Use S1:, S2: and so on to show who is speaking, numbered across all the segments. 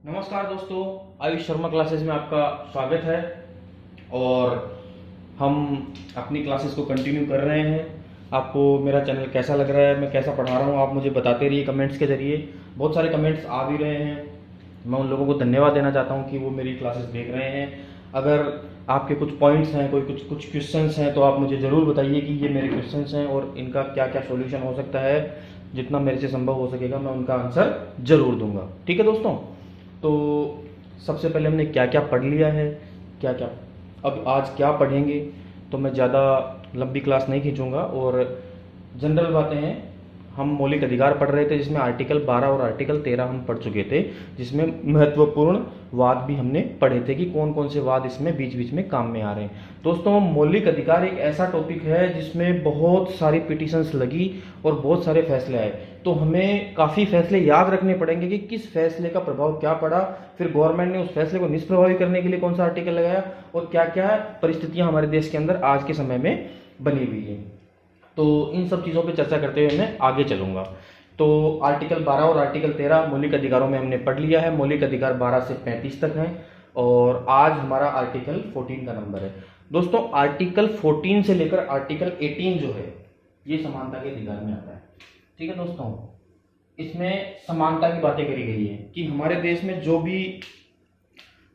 S1: नमस्कार दोस्तों, आयुष शर्मा क्लासेस में आपका स्वागत है। और हम अपनी क्लासेस को कंटिन्यू कर रहे हैं। आपको मेरा चैनल कैसा लग रहा है, मैं कैसा पढ़ा रहा हूँ, आप मुझे बताते रहिए कमेंट्स के ज़रिए। बहुत सारे कमेंट्स आ भी रहे हैं, मैं उन लोगों को धन्यवाद देना चाहता हूँ कि वो मेरी क्लासेस देख रहे हैं। अगर आपके कुछ पॉइंट्स हैं, कोई कुछ क्वेश्चंस हैं, तो आप मुझे ज़रूर बताइए कि ये मेरे क्वेश्चंस हैं और इनका क्या क्या सॉल्यूशन हो सकता है। जितना मेरे से संभव हो सकेगा मैं उनका आंसर ज़रूर दूंगा। ठीक है दोस्तों, तो सबसे पहले हमने क्या क्या पढ़ लिया है, क्या क्या अब आज क्या पढ़ेंगे, तो मैं ज़्यादा लंबी क्लास नहीं खींचूंगा और जनरल बातें हैं। हम मौलिक अधिकार पढ़ रहे थे जिसमें आर्टिकल 12 और आर्टिकल 13 हम पढ़ चुके थे, जिसमें महत्वपूर्ण वाद भी हमने पढ़े थे कि कौन कौन से वाद इसमें बीच बीच में काम में आ रहे हैं। दोस्तों, मौलिक अधिकार एक ऐसा टॉपिक है जिसमें बहुत सारी पिटिशंस लगी और बहुत सारे फैसले आए, तो हमें काफ़ी फैसले याद रखने पड़ेंगे कि किस फैसले का प्रभाव क्या पड़ा, फिर गवर्नमेंट ने उस फैसले को निष्प्रभावी करने के लिए कौन सा आर्टिकल लगाया और क्या क्या परिस्थितियां हमारे देश के अंदर आज के समय में बनी हुई है। तो इन सब चीज़ों पे चर्चा करते हुए मैं आगे चलूंगा। तो आर्टिकल 12 और आर्टिकल 13 मौलिक अधिकारों में हमने पढ़ लिया है। मौलिक अधिकार 12 से 35 तक हैं और आज हमारा आर्टिकल 14 का नंबर है। दोस्तों, आर्टिकल 14 से लेकर आर्टिकल 18 जो है ये समानता के अधिकार में आता है। ठीक है दोस्तों, इसमें समानता की बातें करी गई है कि हमारे देश में जो भी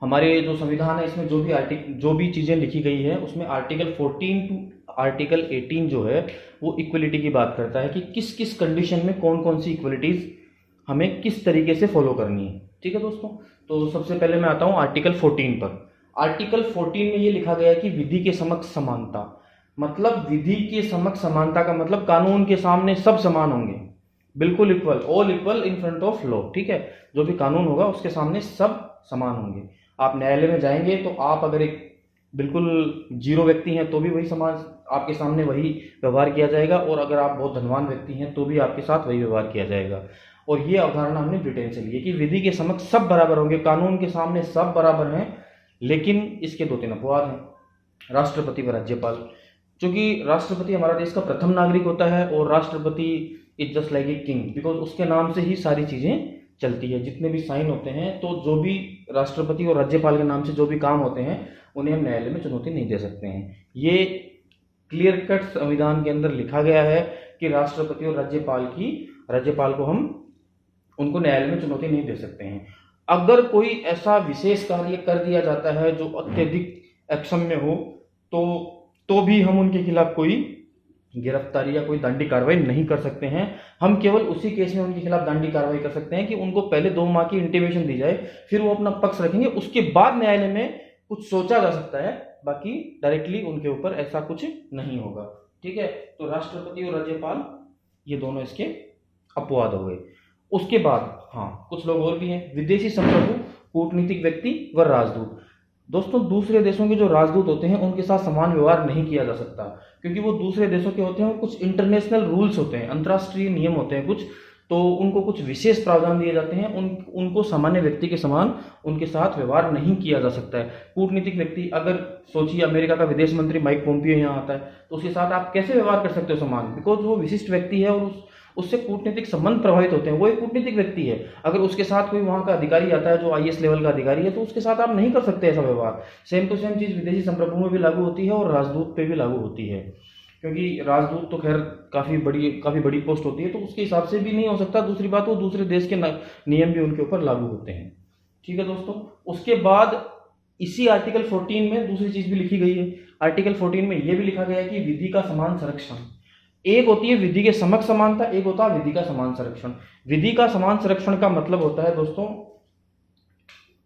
S1: हमारे जो संविधान है इसमें जो भी चीज़ें लिखी गई है उसमें आर्टिकल 14 टू आर्टिकल 18 जो है वो इक्वलिटी की बात करता है कि किस किस कंडीशन में कौन कौन सी इक्वलिटीज़ हमें किस तरीके से फॉलो करनी है। ठीक है दोस्तों, तो सबसे पहले मैं आता हूँ आर्टिकल 14 पर। आर्टिकल 14 में ये लिखा गया है कि विधि के समक्ष समानता, मतलब विधि के समक्ष समानता का मतलब कानून के सामने सब समान होंगे, बिल्कुल equal, all equal in front of law. ठीक है, जो भी कानून होगा उसके सामने सब समान होंगे। आप न्यायालय में जाएंगे तो आप अगर एक बिल्कुल जीरो व्यक्ति हैं तो भी वही समाज आपके सामने वही व्यवहार किया जाएगा, और अगर आप बहुत धनवान व्यक्ति हैं तो भी आपके साथ वही व्यवहार किया जाएगा। और ये अवधारणा हमने ब्रिटेन से ली है कि विधि के समक्ष सब बराबर होंगे, कानून के सामने सब बराबर हैं। लेकिन इसके दो तीन अपवाद हैं, राष्ट्रपति व राज्यपाल। क्योंकि राष्ट्रपति हमारा देश का प्रथम नागरिक होता है और राष्ट्रपति is just like a king, because उसके नाम से ही सारी चीज़ें चलती है। जितने भी साइन होते हैं, तो जो भी राष्ट्रपति और राज्यपाल के नाम से जो भी काम होते हैं उन्हें हम न्यायालय में चुनौती नहीं दे सकते हैं। ये क्लियर कट संविधान के अंदर लिखा गया है कि राष्ट्रपति और राज्यपाल को हम उनको न्यायालय में चुनौती नहीं दे सकते हैं। अगर कोई ऐसा विशेष कार्य कर दिया जाता है जो अत्यधिक अक्षम्य हो, तो भी हम उनके खिलाफ कोई गिरफ्तारी या कोई दंडी कार्रवाई नहीं कर सकते हैं। हम केवल उसी केस में उनके खिलाफ दंडी कार्रवाई कर सकते हैं कि उनको पहले 2 माह की इंटीमेशन दी जाए, फिर वो अपना पक्ष रखेंगे, उसके बाद न्यायालय में कुछ सोचा जा सकता है। बाकी डायरेक्टली उनके ऊपर ऐसा कुछ नहीं होगा। ठीक है, तो राष्ट्रपति और राज्यपाल ये दोनों इसके अपवाद हो गए। उसके बाद हाँ, कुछ लोग और भी हैं, विदेशी संप्रभु, कूटनीतिक व्यक्ति व राजदूत। दोस्तों, दूसरे देशों के जो राजदूत होते हैं उनके साथ समान व्यवहार नहीं किया जा सकता, क्योंकि वो दूसरे देशों के होते हैं, कुछ इंटरनेशनल रूल्स होते हैं, अंतर्राष्ट्रीय नियम होते हैं कुछ, तो उनको कुछ विशेष प्रावधान दिए जाते हैं। उनको सामान्य व्यक्ति के समान उनके साथ व्यवहार नहीं किया जा सकता है। कूटनीतिक व्यक्ति, अगर सोचिए अमेरिका का विदेश मंत्री माइक पोम्पियो यहाँ आता है, तो उसके साथ आप कैसे व्यवहार कर सकते हो समान, बिकॉज वो विशिष्ट व्यक्ति है और उससे कूटनीतिक संबंध प्रभावित होते हैं, वो एक कूटनीतिक व्यक्ति है। अगर उसके साथ कोई वहाँ का अधिकारी आता है जो IAS लेवल का अधिकारी है, तो उसके साथ आप नहीं कर सकते ऐसा व्यवहार। सेम टू सेम चीज़ विदेशी संप्रभु में भी लागू होती है और राजदूत पे भी लागू होती है, क्योंकि राजदूत तो खैर काफ़ी बड़ी पोस्ट होती है, तो उसके हिसाब से भी नहीं हो सकता। दूसरी बात, वो दूसरे देश के नियम भी उनके ऊपर लागू होते हैं। ठीक है दोस्तों, उसके बाद इसी आर्टिकल 14 में दूसरी चीज़ भी लिखी गई है। आर्टिकल 14 में यह भी लिखा गया है कि विधि का समान संरक्षण, एक होती है विधि के समक्ष समानता, एक होता है विधि का समान संरक्षण। विधि का समान संरक्षण का मतलब होता है दोस्तों,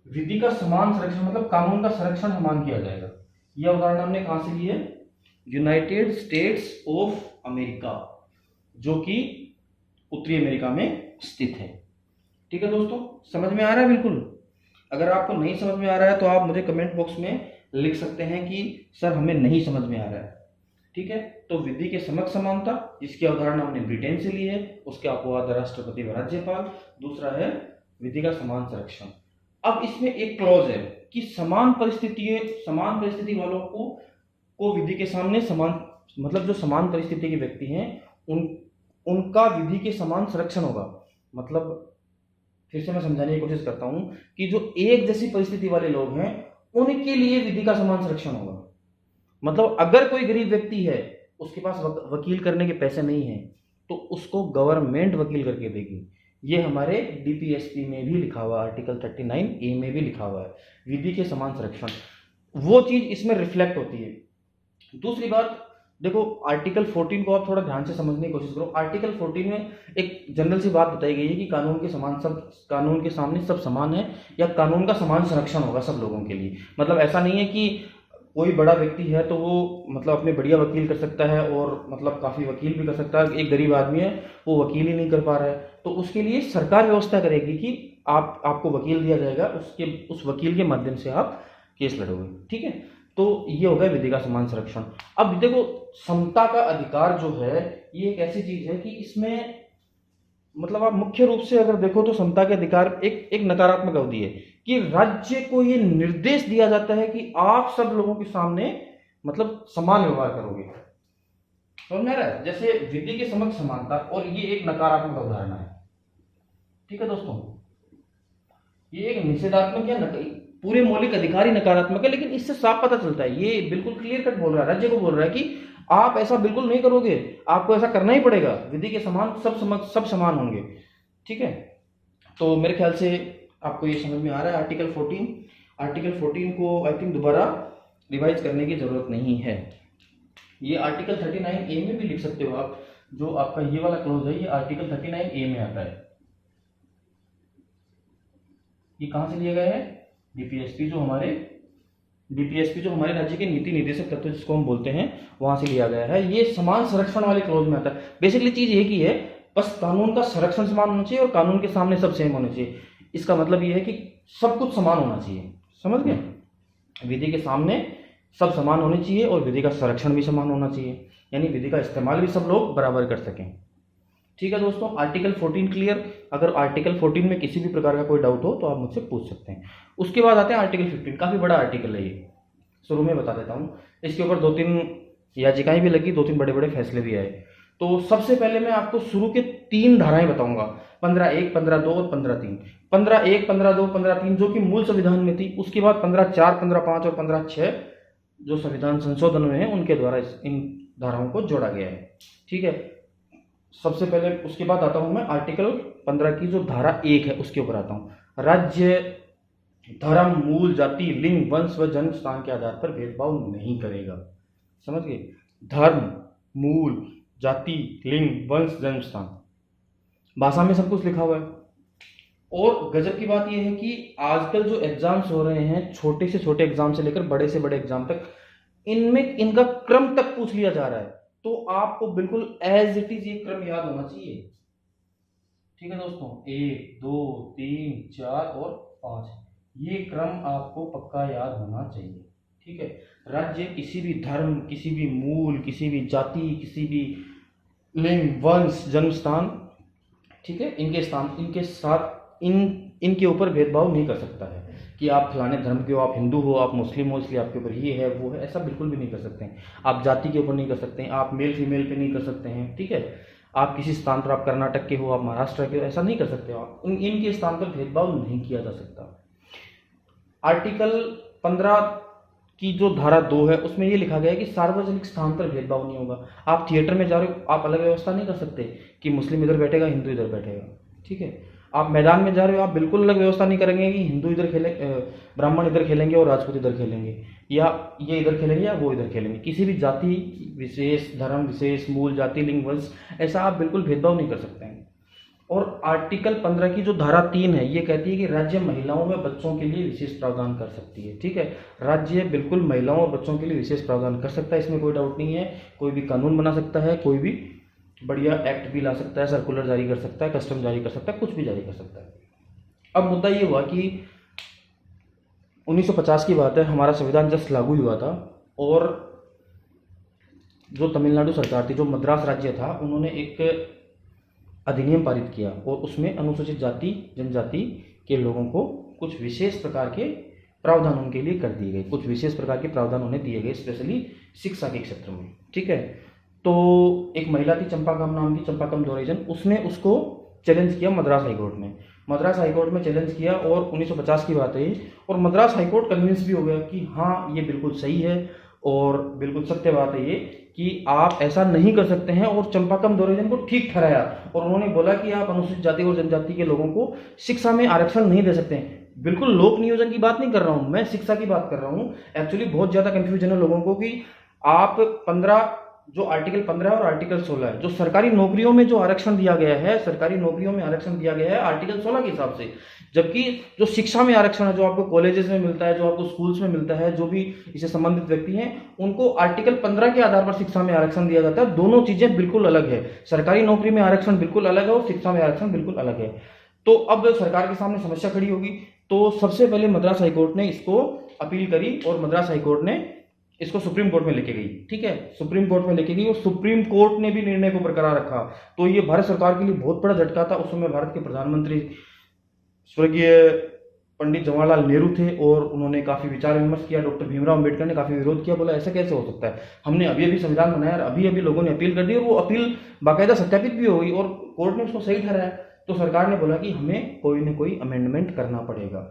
S1: विधि का समान संरक्षण मतलब कानून का संरक्षण समान किया जाएगा। यह अवधारणा हमने कहां से ली है? यूनाइटेड स्टेट्स ऑफ अमेरिका, जो कि उत्तरी अमेरिका में स्थित है। ठीक है दोस्तों, समझ में आ रहा है बिल्कुल? अगर आपको नहीं समझ में आ रहा है तो आप मुझे कमेंट बॉक्स में लिख सकते हैं कि सर हमें नहीं समझ में आ रहा है। ठीक है, तो विधि के समक्ष समानता, जिसकी अवधारणा हमने ब्रिटेन से ली है, उसके अपवाद राष्ट्रपति व राज्यपाल। दूसरा है विधि का समान संरक्षण। अब इसमें एक क्लॉज है कि समान परिस्थिति वालों को विधि के सामने समान, मतलब जो समान परिस्थिति के व्यक्ति हैं उनका विधि के समान संरक्षण होगा। मतलब फिर से मैं समझाने की कोशिश करता हूं कि जो एक जैसी परिस्थिति वाले लोग हैं उनके लिए विधि का समान संरक्षण होगा। मतलब अगर कोई गरीब व्यक्ति है, उसके पास वकील करने के पैसे नहीं है, तो उसको गवर्नमेंट वकील करके देगी। ये हमारे डीपीएसपी में भी लिखा हुआ है, आर्टिकल 39A में भी लिखा हुआ है, विधि के समान संरक्षण। वो चीज इसमें रिफ्लेक्ट होती है। दूसरी बात देखो, आर्टिकल 14 को आप थोड़ा ध्यान से समझने की कोशिश करो। आर्टिकल 14 में एक जनरल सी बात बताई गई है कि कानून के सामने सब समान है, या कानून का समान संरक्षण होगा सब लोगों के लिए। मतलब ऐसा नहीं है कि कोई बड़ा व्यक्ति है तो वो मतलब अपने बढ़िया वकील कर सकता है और मतलब काफ़ी वकील भी कर सकता है, एक गरीब आदमी है वो वकील ही नहीं कर पा रहा है, तो उसके लिए सरकार व्यवस्था करेगी कि आपको वकील दिया जाएगा, उस वकील के माध्यम से आप केस लड़ोगे। ठीक है, तो ये हो गया विधि का समान संरक्षण। अब देखो, समता का अधिकार जो है ये एक ऐसी चीज है कि इसमें मतलब आप मुख्य रूप से अगर देखो तो समता के अधिकार एक नकारात्मक अवधि है कि राज्य को ये निर्देश दिया जाता है कि आप सब लोगों के सामने मतलब समान व्यवहार करोगे। समझ में आ रहा है? जैसे विधि के समक्ष समानता, और ये एक नकारात्मक अवधारणा है। ठीक है दोस्तों, ये एक निषेधात्मक या पूरे मौलिक अधिकार ही नकारात्मक है, लेकिन इससे साफ पता चलता है, ये बिल्कुल क्लियर कट बोल रहा है, राज्य को बोल रहा है कि आप ऐसा बिल्कुल नहीं करोगे, आपको ऐसा करना ही पड़ेगा, विधि के समान सब समान होंगे। ठीक है, तो मेरे ख्याल से आपको ये समझ में आ रहा है। आर्टिकल 14 को आई थिंक दोबारा रिवाइज करने की जरूरत नहीं है। ये आर्टिकल 39A में भी लिख सकते हो आप, जो आपका ये वाला क्लॉज है ये आर्टिकल 39A में आता है। ये कहां से लिया गया है? डीपीएसपी जो हमारे राज्य के नीति निर्देशक तत्व जिसको हम बोलते हैं वहां से लिया गया है। ये समान संरक्षण वाले क्लॉज में आता है। बेसिकली चीज एक ही है, बस कानून का संरक्षण समान होना चाहिए और कानून के सामने सब सेम होने चाहिए। इसका मतलब ये है कि सब कुछ समान होना चाहिए। समझ गए? विधि के सामने सब समान होने चाहिए और विधि का संरक्षण भी समान होना चाहिए, यानी विधि का इस्तेमाल भी सब लोग बराबर कर सकें। ठीक है दोस्तों, आर्टिकल 14 क्लियर। अगर आर्टिकल 14 में किसी भी प्रकार का कोई डाउट हो तो आप मुझसे पूछ सकते हैं। उसके बाद आते हैं आर्टिकल 15। काफी बड़ा आर्टिकल है ये, शुरू में बता देता हूँ। इसके ऊपर 2-3 याचिकाएं भी लगी, 2-3 बड़े बड़े फैसले भी आए। तो सबसे पहले मैं आपको शुरू के 3 धाराएं बताऊंगा, 15(1), 15(2) और 15(3). 15(1), 15(2), 15(3) जो कि मूल संविधान में थी। उसके बाद 15(4), 15(5) और 15(6) जो संविधान संशोधन में है उनके द्वारा इन धाराओं को जोड़ा गया है। ठीक है, सबसे पहले उसके बाद आता हूं मैं आर्टिकल 15 की जो धारा 1 है उसके ऊपर आता हूं। राज्य धर्म, मूल, जाति, लिंग, वंश व जन्म स्थान के आधार पर भेदभाव नहीं करेगा। समझ गए? धर्म, मूल, जाति, लिंग, वंश, जन्म स्थान, भाषा में सब कुछ लिखा हुआ है। और गजब की बात यह है कि आजकल जो एग्जाम्स हो रहे हैं, छोटे से छोटे एग्जाम से लेकर बड़े से बड़े एग्जाम तक, इनमें इनका क्रम तक पूछ लिया जा रहा है। तो आपको बिल्कुल एज इट इज ये क्रम याद होना चाहिए। ठीक है दोस्तों, 1, 2, 3, 4 और 5, ये क्रम आपको पक्का याद होना चाहिए। ठीक है, राज्य किसी भी धर्म, किसी भी मूल, किसी भी जाति, किसी भी लिंग, वंश, जन्म स्थान, ठीक है, इनके साथ इनके ऊपर भेदभाव नहीं कर सकता है कि आप फलाने धर्म के हो, आप हिंदू हो, आप मुस्लिम हो, इसलिए आपके ऊपर ये है वो है, ऐसा बिल्कुल भी नहीं कर सकते हैं। आप जाति के ऊपर नहीं कर सकते हैं, आप मेल फीमेल पे नहीं कर सकते हैं। ठीक है, आप किसी स्थान पर, आप कर्नाटक के हो, आप महाराष्ट्र के हो, ऐसा नहीं कर सकते हो आप। इनके स्थान पर भेदभाव नहीं किया जा सकता। आर्टिकल 15 की जो धारा 2 है उसमें ये लिखा गया है कि सार्वजनिक स्थान पर भेदभाव नहीं होगा। आप थिएटर में जा रहे हो, आप अलग व्यवस्था नहीं कर सकते कि मुस्लिम इधर बैठेगा, हिंदू इधर बैठेगा। ठीक है, आप मैदान में जा रहे हो, आप बिल्कुल अलग व्यवस्था नहीं करेंगे कि हिंदू इधर खेले, ब्राह्मण इधर खेलेंगे और राजपूत इधर खेलेंगे, या ये इधर खेलेंगे या वो इधर खेलेंगे। किसी भी जाति विशेष, धर्म विशेष, मूल, जाति, लिंग, वंश, ऐसा आप बिल्कुल भेदभाव नहीं कर सकते हैं। और आर्टिकल 15 की जो धारा 3 है ये कहती है कि राज्य महिलाओं व बच्चों के लिए विशेष प्रावधान कर सकती है। ठीक है, राज्य बिल्कुल महिलाओं और बच्चों के लिए विशेष प्रावधान कर सकता है, इसमें कोई डाउट नहीं है। कोई भी कानून बना सकता है, कोई भी बढ़िया एक्ट भी ला सकता है, सर्कुलर जारी कर सकता है, कस्टम जारी कर सकता है, कुछ भी जारी कर सकता है। अब मुद्दा ये हुआ कि 1950 की बात है, हमारा संविधान जस्ट लागू हुआ था और जो तमिलनाडु सरकार थी, जो मद्रास राज्य था, उन्होंने एक अधिनियम पारित किया और उसमें अनुसूचित जाति जनजाति के लोगों को कुछ विशेष प्रकार के प्रावधान उनके लिए कर दिए गए, कुछ विशेष प्रकार के प्रावधान उन्हें दिए गए, स्पेशली शिक्षा के क्षेत्र में। ठीक है, तो एक महिला थी चंपाकम नाम की, चंपाकम दोरईजन, उसने उसको चैलेंज किया मद्रास हाई कोर्ट में। मद्रास हाईकोर्ट में चैलेंज किया और 1950 की बात है ये, और मद्रास हाईकोर्ट कन्विंस भी हो गया कि हाँ ये बिल्कुल सही है और बिल्कुल सत्य बात है ये कि आप ऐसा नहीं कर सकते हैं, और चंपाकम दोरईजन को ठीक ठहराया। और उन्होंने बोला कि आप अनुसूचित जाति और जनजाति के लोगों को शिक्षा में आरक्षण नहीं दे सकते हैं। बिल्कुल लोक नियोजन की बात नहीं कर रहा हूं मैं, शिक्षा की बात कर रहा हूं। एक्चुअली बहुत ज्यादा कंफ्यूजन है लोगों को कि आप 15 जो आर्टिकल 15 और आर्टिकल 16 है, जो सरकारी नौकरियों में जो आरक्षण दिया गया है, सरकारी नौकरियों में आरक्षण दिया गया है आर्टिकल 16 के हिसाब से, जबकि जो शिक्षा में आरक्षण है, जो आपको कॉलेजेस में मिलता है, जो आपको स्कूल्स में मिलता है, जो भी इससे संबंधित व्यक्ति हैं, उनको आर्टिकल 15 के आधार पर शिक्षा में आरक्षण दिया जाता है। दोनों चीजें बिल्कुल अलग है। सरकारी नौकरी में आरक्षण बिल्कुल अलग है और शिक्षा में आरक्षण बिल्कुल अलग है। तो अब सरकार के सामने समस्या खड़ी होगी। तो सबसे पहले मद्रास हाईकोर्ट ने इसको अपील करी और मद्रास हाईकोर्ट ने इसको सुप्रीम कोर्ट में लेके गई। ठीक है, सुप्रीम कोर्ट में लेके गई और सुप्रीम कोर्ट ने भी निर्णय को बरकरार रखा। तो ये भारत सरकार के लिए बहुत बड़ा झटका था। उस समय भारत के प्रधानमंत्री स्वर्गीय पंडित जवाहरलाल नेहरू थे और उन्होंने काफी विचार विमर्श किया। डॉक्टर भीमराव अंबेडकर ने काफी विरोध किया, बोला ऐसा कैसे हो सकता है, हमने अभी अभी संविधान बनाया और अभी अभी लोगों ने अपील कर दी और वो अपील बाकायदा सत्यापित भी हो गई और कोर्ट ने उसको सही ठहराया। तो सरकार ने बोला कि हमें कोई ना कोई अमेंडमेंट करना पड़ेगा।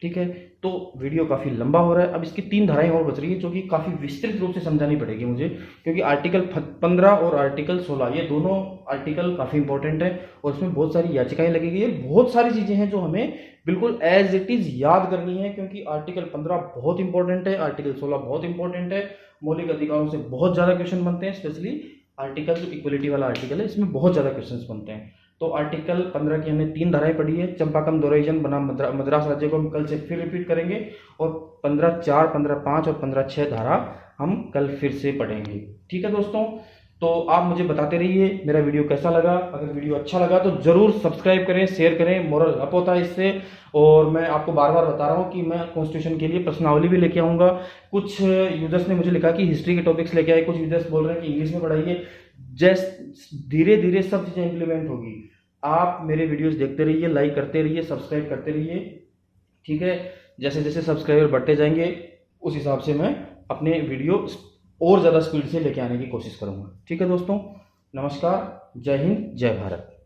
S1: ठीक है, तो वीडियो काफ़ी लंबा हो रहा है। अब इसकी 3 धाराएं और बच रही है जो कि काफ़ी विस्तृत रूप से समझानी पड़ेगी मुझे, क्योंकि आर्टिकल 15 और आर्टिकल 16 ये दोनों आर्टिकल काफ़ी इंपॉर्टेंट है और इसमें बहुत सारी याचिकाएं लगेगी। बहुत सारी चीज़ें हैं जो हमें बिल्कुल एज इट इज़ याद करनी है, क्योंकि आर्टिकल 15 बहुत इंपॉर्टेंट है, आर्टिकल 16 बहुत इंपॉर्टेंट है। मौलिक अधिकारों से बहुत ज़्यादा क्वेश्चन बनते हैं, स्पेशली आर्टिकल जो इक्वलिटी वाला आर्टिकल है इसमें बहुत ज़्यादा क्वेश्चन बनते हैं। तो आर्टिकल 15 की हमने 3 धाराएं पढ़ी है। चंपाकम दोरईजन बनाम मद्रास राज्य को हम कल से फिर रिपीट करेंगे और 15(4), 15(5) और 15(6) धारा हम कल फिर से पढ़ेंगे। ठीक है दोस्तों, तो आप मुझे बताते रहिए मेरा वीडियो कैसा लगा। अगर वीडियो अच्छा लगा तो जरूर सब्सक्राइब करें, शेयर करें, मोरल अप होता है इससे। और मैं आपको बार बार बता रहा हूँ कि मैं कॉन्स्टिट्यूशन के लिए प्रश्नावली भी लेके आऊँगा। कुछ यूजर्स ने मुझे लिखा कि हिस्ट्री के टॉपिक्स लेके आए, कुछ यूजर्स बोल रहे हैं कि इंग्लिश में पढ़ाइए। जैसे धीरे धीरे सब चीज़ें इंप्लीमेंट होगी। आप मेरे वीडियोस देखते रहिए, लाइक करते रहिए, सब्सक्राइब करते रहिए। ठीक है, जैसे जैसे सब्सक्राइबर बढ़ते जाएंगे उस हिसाब से मैं अपने वीडियो और ज़्यादा स्पीड से लेके आने की कोशिश करूँगा। ठीक है दोस्तों, नमस्कार, जय हिंद, जय भारत।